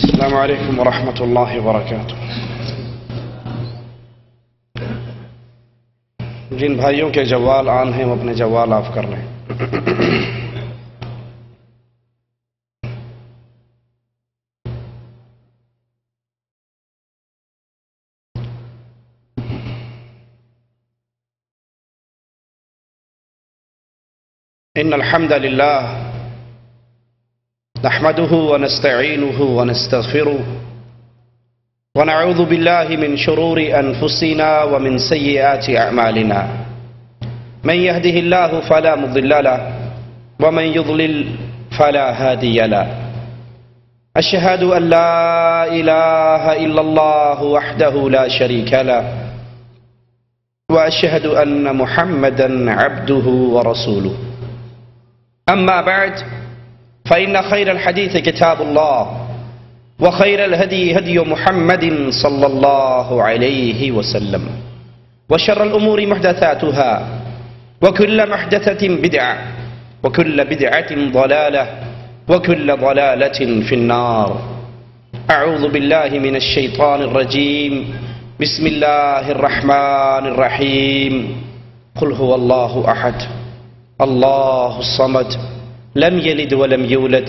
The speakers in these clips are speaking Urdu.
السلام علیکم ورحمۃ اللہ وبرکاتہ۔ جن بھائیوں کے جوال آن ہیں وہ اپنے جوال آف کر لیں۔ ان الحمد للہ نحمده ونستعینه ونستغفره ونعوذ بالله من شرور انفسنا ومن سیئات اعمالنا من يهده الله فلا مضل له ومن يضلل فلا هادي له اشهد ان لا اله الا الله وحده لا شريك له واشهد ان محمدا عبده ورسوله اما بعد فإن خير الحديث كتاب الله وخير الهدي هدي محمد صلى الله عليه وسلم وشر الأمور محدثاتها وكل محدثة بدعة وكل بدعة ضلالة وكل ضلالة في النار أعوذ بالله من الشيطان الرجيم بسم الله الرحمن الرحيم قل هو الله أحد الله الصمد لم يلد ولم يولد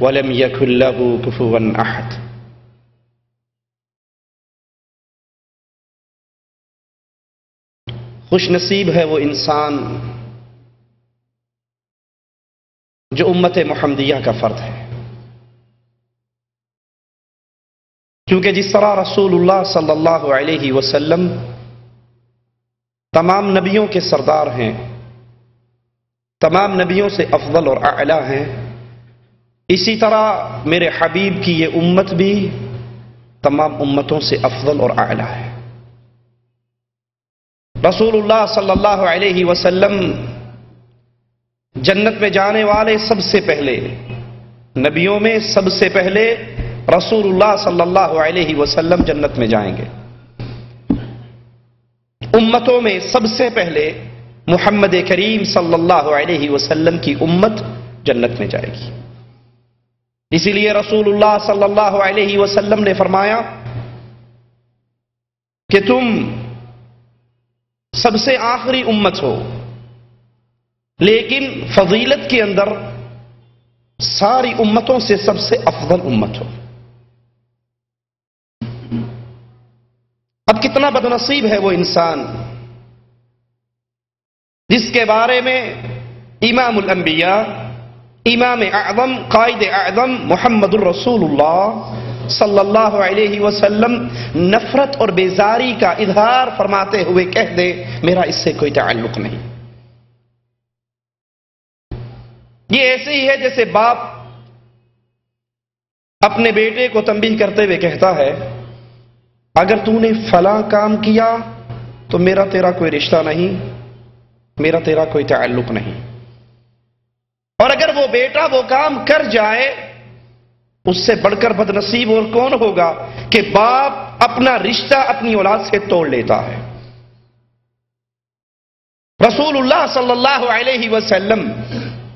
ولم يكن له كفوا احد۔ خوش نصیب ہے وہ انسان جو امت محمدیہ کا فرد ہے، کیونکہ جس طرح رسول اللہ صلی اللہ علیہ وسلم تمام نبیوں کے سردار ہیں، تمام نبیوں سے افضل اور اعلیٰ ہیں، اسی طرح میرے حبیب کی یہ امت بھی تمام امتوں سے افضل اور اعلیٰ ہے۔ رسول اللہ صلی اللہ علیہ وسلم جنت میں جانے والے سب سے پہلے، نبیوں میں سب سے پہلے رسول اللہ صلی اللہ علیہ وسلم جنت میں جائیں گے۔ امتوں میں سب سے پہلے محمد کریم صلی اللہ علیہ وسلم کی امت جنت میں جائے گی۔ اسی لیے رسول اللہ صلی اللہ علیہ وسلم نے فرمایا کہ تم سب سے آخری امت ہو، لیکن فضیلت کے اندر ساری امتوں سے سب سے افضل امت ہو۔ اب کتنا بدنصیب ہے وہ انسان جس کے بارے میں امام الانبیاء، امام اعظم، قائد اعظم محمد الرسول اللہ صلی اللہ علیہ وسلم نفرت اور بیزاری کا اظہار فرماتے ہوئے کہہ دے میرا اس سے کوئی تعلق نہیں۔ یہ ایسے ہی ہے جیسے باپ اپنے بیٹے کو تنبیہ کرتے ہوئے کہتا ہے اگر تو نے فلاں کام کیا تو میرا تیرا کوئی رشتہ نہیں، میرا تیرا کوئی تعلق نہیں۔ اور اگر وہ بیٹا وہ کام کر جائے اس سے بڑھ کر بدنصیب اور کون ہوگا کہ باپ اپنا رشتہ اپنی اولاد سے توڑ لیتا ہے۔ رسول اللہ صلی اللہ علیہ وسلم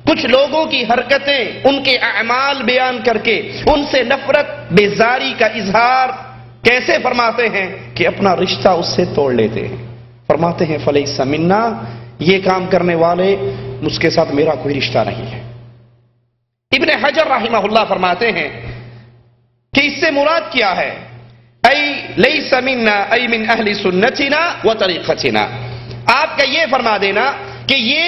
کچھ لوگوں کی حرکتیں، ان کے اعمال بیان کر کے ان سے نفرت، بیزاری کا اظہار کیسے فرماتے ہیں کہ اپنا رشتہ اس سے توڑ لیتے ہیں۔ فرماتے ہیں فلیس منا، یہ کام کرنے والے مجھ کے ساتھ میرا کوئی رشتہ نہیں ہے۔ ابن حجر رحمہ اللہ فرماتے ہیں کہ اس سے مراد کیا ہے؟ ای لیس منا ای من اہل سنتنا و طریقتنا، آپ کا یہ فرما دینا کہ یہ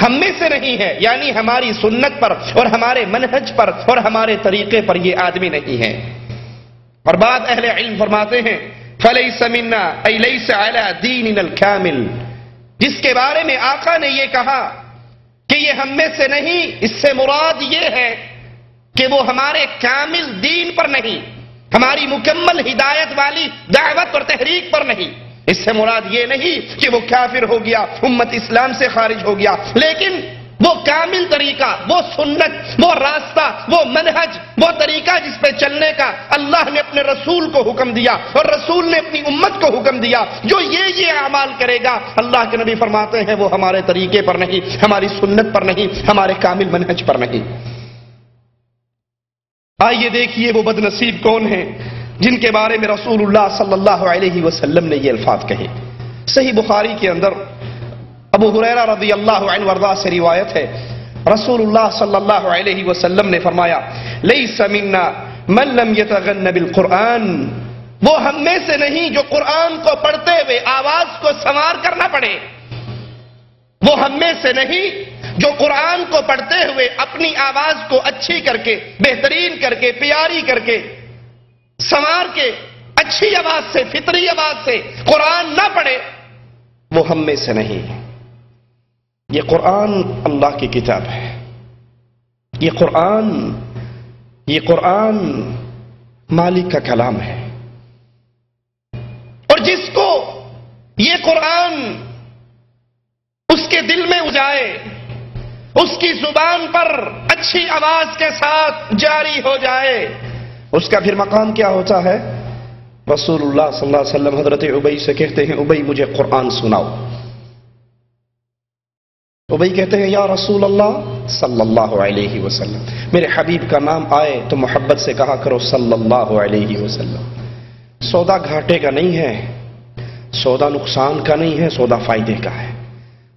ہم میں سے نہیں ہے، یعنی ہماری سنت پر اور ہمارے منہج پر اور ہمارے طریقے پر یہ آدمی نہیں ہے۔ اور بعض اہل علم فرماتے ہیں فلیس منا ای لیس علی دیننا الکامل، جس کے بارے میں آقا نے یہ کہا کہ یہ ہم میں سے نہیں، اس سے مراد یہ ہے کہ وہ ہمارے کامل دین پر نہیں، ہماری مکمل ہدایت والی دعوت اور تحریک پر نہیں۔ اس سے مراد یہ نہیں کہ وہ کافر ہو گیا، امت اسلام سے خارج ہو گیا، لیکن وہ کامل طریقہ، وہ سنت، وہ راستہ، وہ منہج، وہ طریقہ جس پہ چلنے کا اللہ نے اپنے رسول کو حکم دیا اور رسول نے اپنی امت کو حکم دیا، جو یہ اعمال کرے گا اللہ کے نبی فرماتے ہیں وہ ہمارے طریقے پر نہیں، ہماری سنت پر نہیں، ہمارے کامل منہج پر نہیں۔ آئیے دیکھیے وہ بد نصیب کون ہیں جن کے بارے میں رسول اللہ صلی اللہ علیہ وسلم نے یہ الفاظ کہے۔ صحیح بخاری کے اندر ابو ہریرہ رضی اللہ عنہ وارضاہ سے روایت ہے، رسول اللہ صلی اللہ علیہ وسلم نے فرمایا لیس منا من لم یتغن بالقرآن، وہ ہم میں سے نہیں جو قرآن کو پڑھتے ہوئے آواز کو سنوار کر نہ پڑھے، وہ ہم میں سے نہیں جو قرآن کو پڑھتے ہوئے اپنی آواز کو اچھی کر کے، بہترین کر کے، پیاری کر کے، سنوار کے، اچھی آواز سے، فطری آواز سے قرآن نہ پڑھے، وہ ہم میں سے نہیں۔ یہ قرآن اللہ کی کتاب ہے، یہ قرآن مالک کا کلام ہے، اور جس کو یہ قرآن اس کے دل میں اجائے، اس کی زبان پر اچھی آواز کے ساتھ جاری ہو جائے، اس کا پھر مقام کیا ہوتا ہے؟ رسول اللہ صلی اللہ علیہ وسلم حضرت ابی سے کہتے ہیں ابی مجھے قرآن سناؤ۔ ابی کہتے ہیں یا رسول اللہ صلی اللہ علیہ وسلم، میرے حبیب کا نام آئے تو محبت سے کہا کرو صلی اللہ علیہ وسلم۔ سودا گھاٹے کا نہیں ہے، سودا نقصان کا نہیں ہے، سودا فائدے کا ہے۔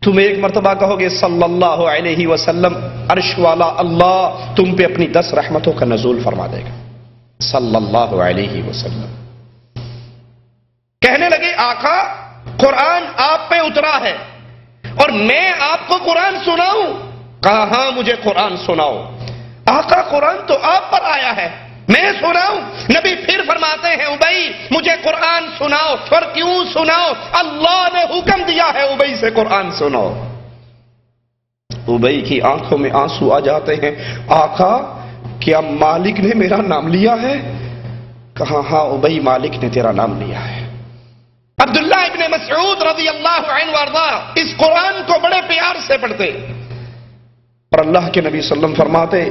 تم ایک مرتبہ کہو گے صلی اللہ علیہ وسلم، عرش والا اللہ تم پہ اپنی 10 رحمتوں کا نزول فرما دے گا، صلی اللہ علیہ وسلم۔ کہنے لگے آقا قرآن آپ پہ اترا ہے اور میں آپ کو قرآن سناؤں؟ کہا ہاں مجھے قرآن سناؤ۔ آقا قرآن تو آپ پر آیا ہے، میں سناؤں؟ نبی پھر فرماتے ہیں ابی مجھے قرآن سناؤ۔ اور کیوں سناؤ؟ اللہ نے حکم دیا ہے ابی سے قرآن سناؤ۔ ابی کی آنکھوں میں آنسو آ جاتے ہیں، آقا کیا مالک نے میرا نام لیا ہے؟ کہا ہاں ابی مالک نے تیرا نام لیا ہے۔ عبداللہ ابن مسعود رضی اللہ عنہ وارضا اس قرآن کو بڑے پیار سے پڑھتے، اور اللہ کے نبی صلی اللہ علیہ وسلم فرماتے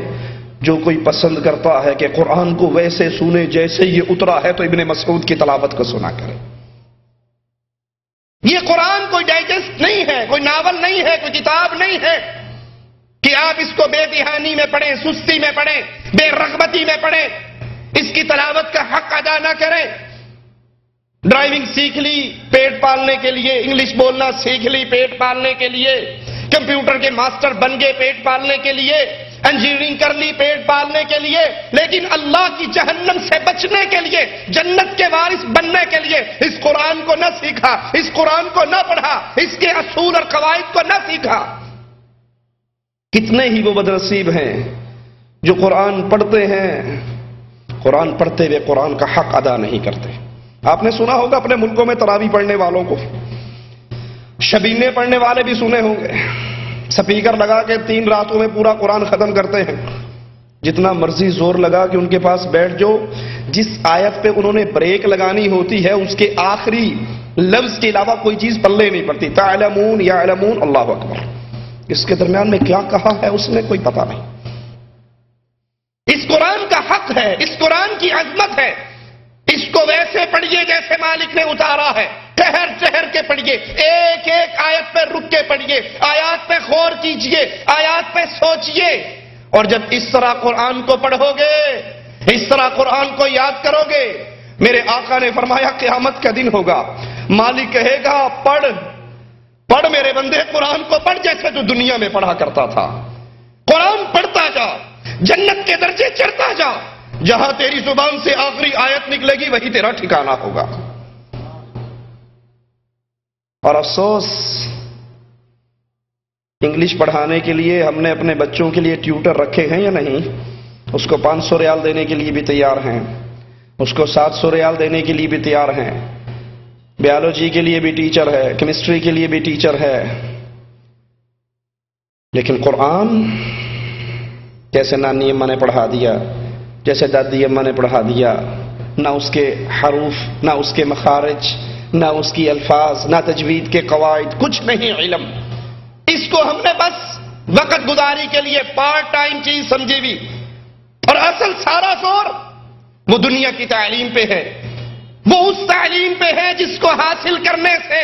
جو کوئی پسند کرتا ہے کہ قرآن کو ویسے سنے جیسے یہ اترا ہے تو ابن مسعود کی تلاوت کو سنا کرے۔ یہ قرآن کوئی ڈائجسٹ نہیں ہے، کوئی ناول نہیں ہے، کوئی کتاب نہیں ہے کہ آپ اس کو بے دھیانی میں پڑھیں، سستی میں پڑھیں، بے رغبتی میں پڑھیں، اس کی تلاوت کا حق ادا نہ کریں۔ ڈرائیونگ سیکھ لی پیٹ پالنے کے لیے، انگلش بولنا سیکھ لی پیٹ پالنے کے لیے، کمپیوٹر کے ماسٹر بن گئے پیٹ پالنے کے لیے، انجینئرنگ کر لی پیٹ پالنے کے لیے، لیکن اللہ کی جہنم سے بچنے کے لیے، جنت کے وارث بننے کے لیے اس قرآن کو نہ سیکھا، اس قرآن کو نہ پڑھا، اس کے اصول اور قواعد کو نہ سیکھا۔ کتنے ہی وہ بدنصیب ہیں جو قرآن پڑھتے ہیں، قرآن پڑھتے ہوئے قرآن کا حق ادا نہیں کرتے۔ آپ نے سنا ہوگا اپنے ملکوں میں تراویح پڑھنے والوں کو، شبینے پڑھنے والے بھی سنے ہوں گے، سپیکر لگا کے 3 راتوں میں پورا قرآن ختم کرتے ہیں، جتنا مرضی زور لگا کہ ان کے پاس بیٹھ جاؤ، جس آیت پہ انہوں نے بریک لگانی ہوتی ہے اس کے آخری لفظ کے علاوہ کوئی چیز پلے نہیں پڑتی، تعلمون یعلمون اللہ اکبر، اس کے درمیان میں کیا کہا ہے اس نے کوئی پتہ نہیں۔ اس قرآن کا حق ہے، اس قرآن کی عظمت ہے، اس کو ویسے پڑھیے جیسے مالک نے اتارا ہے، ٹھہر ٹھہر کے پڑھیے، ایک ایک آیت پہ رک کے پڑھیے، آیات پہ غور کیجئے، آیات پہ سوچئے، اور جب اس طرح قرآن کو پڑھو گے، اس طرح قرآن کو یاد کرو گے، میرے آقا نے فرمایا قیامت کا دن ہوگا، مالک کہے گا پڑھ پڑھ میرے بندے، قرآن کو پڑھ جیسے تو دنیا میں پڑھا کرتا تھا، قرآن پڑھتا جا، جنت کے درجے چڑھتا جا، جہاں تیری زبان سے آخری آیت نکلے گی وہی تیرا ٹھکانہ ہوگا۔ اور افسوس انگلش پڑھانے کے لیے ہم نے اپنے بچوں کے لیے ٹیوٹر رکھے ہیں یا نہیں؟ اس کو 500 ریال دینے کے لیے بھی تیار ہیں، اس کو 700 ریال دینے کے لیے بھی تیار ہیں، بیالوجی کے لیے بھی ٹیچر ہے، کیمسٹری کے لیے بھی ٹیچر ہے، لیکن قرآن جیسے نانی اماں نے پڑھا دیا، جیسے دادی اماں نے پڑھا دیا، نہ اس کے حروف، نہ اس کے مخارج، نہ اس کی الفاظ، نہ تجوید کے قواعد، کچھ نہیں علم۔ اس کو ہم نے بس وقت گزاری کے لیے پارٹ ٹائم چیز سمجھی بھی، اور اصل سارا زور وہ دنیا کی تعلیم پہ ہے، وہ اس تعلیم پہ ہے جس کو حاصل کرنے سے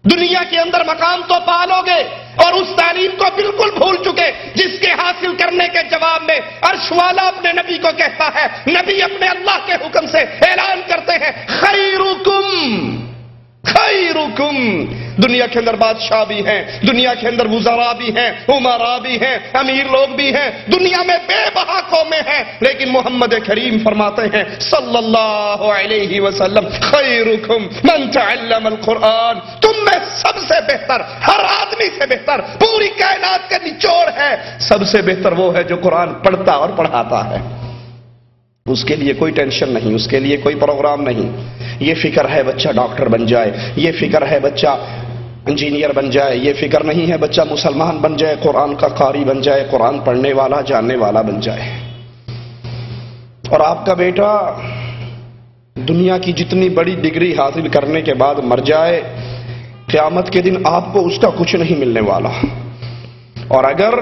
دنیا کے اندر مقام تو پالو گے، اور اس تعلیم کو بالکل بھول چکے جس کے حاصل کرنے کے جواب میں عرش والا اپنے نبی کو کہتا ہے، نبی اپنے اللہ کے حکم سے اعلان کرتے ہیں خیرکم خیرکم۔ دنیا کے اندر بادشاہ بھی ہیں، دنیا کے اندر وزراء بھی ہیں، امراء بھی ہیں، امیر لوگ بھی ہیں، دنیا میں بے بہا قومیں ہیں، لیکن محمد کریم فرماتے ہیں صلی اللہ علیہ وسلم خیرکم من تعلم القرآن، تم میں سب سے بہتر، ہر آدمی سے بہتر، پوری کائنات کا نچوڑ ہے، سب سے بہتر وہ ہے جو قرآن پڑھتا اور پڑھاتا ہے۔ اس کے لیے کوئی ٹینشن نہیں، اس کے لیے کوئی پروگرام نہیں، یہ فکر ہے بچہ ڈاکٹر بن جائے، یہ فکر ہے بچہ انجینئر بن جائے، یہ فکر نہیں ہے بچہ مسلمان بن جائے، قرآن کا قاری بن جائے، قرآن پڑھنے والا جاننے والا بن جائے۔ اور آپ کا بیٹا دنیا کی جتنی بڑی ڈگری حاصل کرنے کے بعد مر جائے، قیامت کے دن آپ کو اس کا کچھ نہیں ملنے والا۔ اور اگر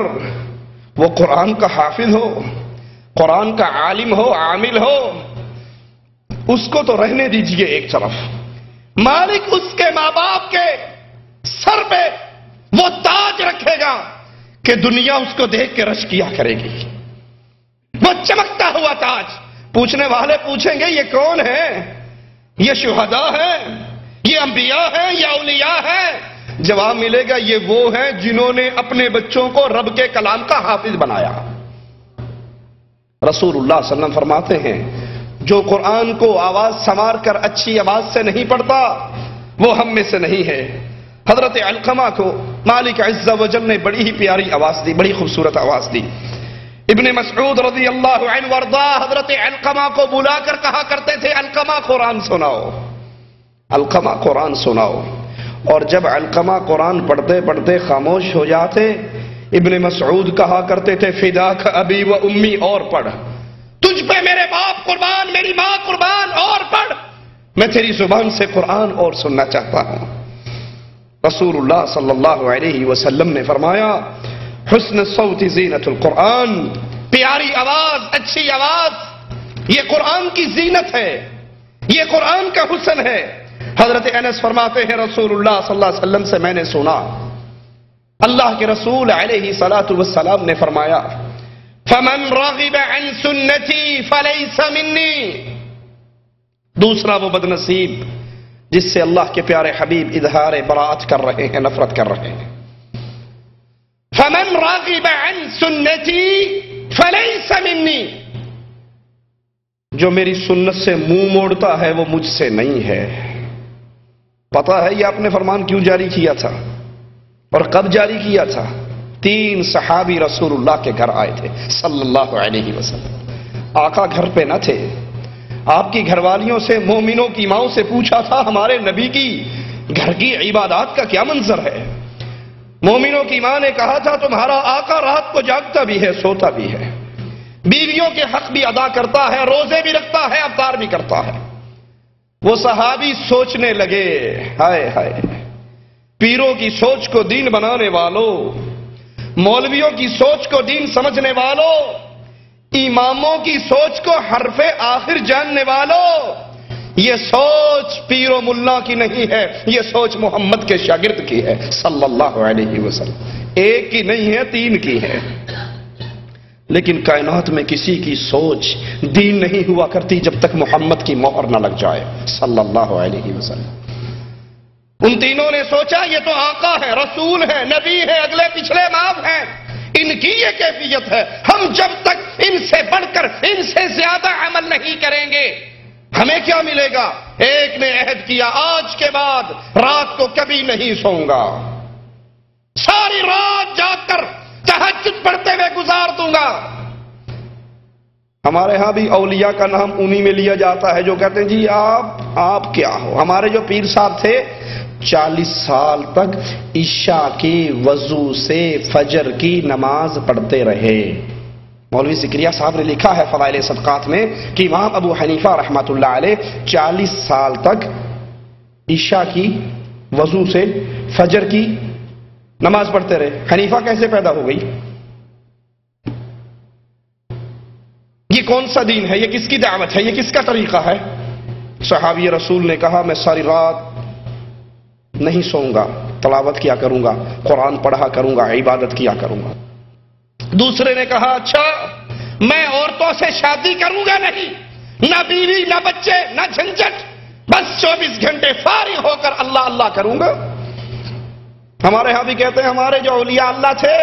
وہ قرآن کا حافظ ہو، قرآن کا عالم ہو، عامل ہو، اس کو تو رہنے دیجئے ایک طرف، مالک اس کے ماں باپ کے سر پہ وہ تاج رکھے گا کہ دنیا اس کو دیکھ کے رش کیا کرے گی، وہ چمکتا ہوا تاج۔ پوچھنے والے پوچھیں گے یہ کون ہے؟ یہ شہداء ہیں، یہ انبیاء ہیں، یہ اولیاء ہیں؟ جواب ملے گا یہ وہ ہیں جنہوں نے اپنے بچوں کو رب کے کلام کا حافظ بنایا۔ رسول اللہ صلی اللہ علیہ وسلم فرماتے ہیں جو قرآن کو آواز سنوار کر اچھی آواز سے نہیں پڑھتا وہ ہم میں سے نہیں ہے۔ حضرت علقمہ کو مالک عز و جل نے بڑی ہی پیاری آواز دی، بڑی خوبصورت آواز دی۔ ابن مسعود رضی اللہ عنہ وارضا حضرت علقمہ کو بلا کر کہا کرتے تھے علقمہ قرآن سناؤ، علقمہ قرآن سناؤ۔ اور جب علقمہ قرآن پڑھتے پڑھتے خاموش ہو جاتے، ابن مسعود کہا کرتے تھے فداک ابی و امی، اور پڑھ، تجھ پہ میرے باپ قربان، میری ماں قربان، اور پڑھ، میں تیری زبان سے قرآن اور سننا چاہتا ہوں۔ رسول اللہ صلی اللہ علیہ وسلم نے فرمایا حسن الصوت زینت القرآن، پیاری آواز، اچھی آواز یہ قرآن کی زینت ہے، یہ قرآن کا حسن ہے۔ حضرت انس فرماتے ہیں رسول اللہ صلی اللہ علیہ وسلم سے میں نے سنا اللہ کے رسول علیہ الصلاۃ والسلام نے فرمایا فمن راغب عن سنتی فلیس منی، دوسرا وہ بدنصیب جس سے اللہ کے پیارے حبیب اظہار براءت کر رہے ہیں، نفرت کر رہے ہیں۔ فمن راغب عن سنتی فلیس منی، جو میری سنت سے منہ موڑتا ہے وہ مجھ سے نہیں ہے۔ پتہ ہے یہ آپ نے فرمان کیوں جاری کیا تھا اور کب جاری کیا تھا؟ 3 صحابی رسول اللہ کے گھر آئے تھے صلی اللہ علیہ وسلم، آقا گھر پہ نہ تھے، آپ کی گھر والیوں سے، مومنوں کی ماؤں سے پوچھا تھا ہمارے نبی کی گھر کی عبادات کا کیا منظر ہے؟ مومنوں کی ماں نے کہا تھا تمہارا آقا رات کو جاگتا بھی ہے، سوتا بھی ہے، بیویوں کے حق بھی ادا کرتا ہے، روزے بھی رکھتا ہے، افطار بھی کرتا ہے۔ وہ صحابی سوچنے لگے ہائے ہائے، پیروں کی سوچ کو دین بنانے والوں، مولویوں کی سوچ کو دین سمجھنے والوں، اماموں کی سوچ کو حرف آخر جاننے والوں، یہ سوچ پیر و ملا کی نہیں ہے، یہ سوچ محمد کے شاگرد کی ہے صلی اللہ علیہ وسلم۔ ایک کی نہیں ہے، 3 کی ہے۔ لیکن کائنات میں کسی کی سوچ دین نہیں ہوا کرتی جب تک محمد کی مہر نہ لگ جائے صلی اللہ علیہ وسلم۔ ان تینوں نے سوچا یہ تو آقا ہے، رسول ہے، نبی ہے، اگلے پچھلے معاف ہیں، ان کی یہ کیفیت ہے، ہم جب تک ان سے بڑھ کر ان سے زیادہ عمل نہیں کریں گے ہمیں کیا ملے گا؟ ایک نے عہد کیا آج کے بعد رات کو کبھی نہیں سوؤں گا، ساری رات جاگ کر تہجد پڑھتے ہوئے گزار دوں گا۔ ہمارے ہاں بھی اولیاء کا نام انہی میں لیا جاتا ہے جو کہتے ہیں جی آپ کیا ہو۔ ہمارے جو پیر صاحب تھے 40 سال تک عشاء کی وضو سے فجر کی نماز پڑھتے رہے۔ مولوی زکریا صاحب نے لکھا ہے فضائل صدقات میں کہ امام ابو حنیفہ رحمۃ اللہ علیہ 40 سال تک عشاء کی وضو سے فجر کی نماز پڑھتے رہے۔ حنیفہ کیسے پیدا ہو گئی؟ یہ کون سا دین ہے؟ یہ کس کی دعوت ہے؟ یہ کس کا طریقہ ہے؟ صحابی رسول نے کہا میں ساری رات نہیں سوؤں گا، تلاوت کیا کروں گا، قرآن پڑھا کروں گا، عبادت کیا کروں گا۔ دوسرے نے کہا اچھا میں عورتوں سے شادی کروں گا نہیں، نہ بیوی نہ بچے نہ جھنجھٹ، بس 24 گھنٹے فارغ ہو کر اللہ اللہ کروں گا۔ ہمارے ہاں بھی کہتے ہیں ہمارے جو اولیاء اللہ تھے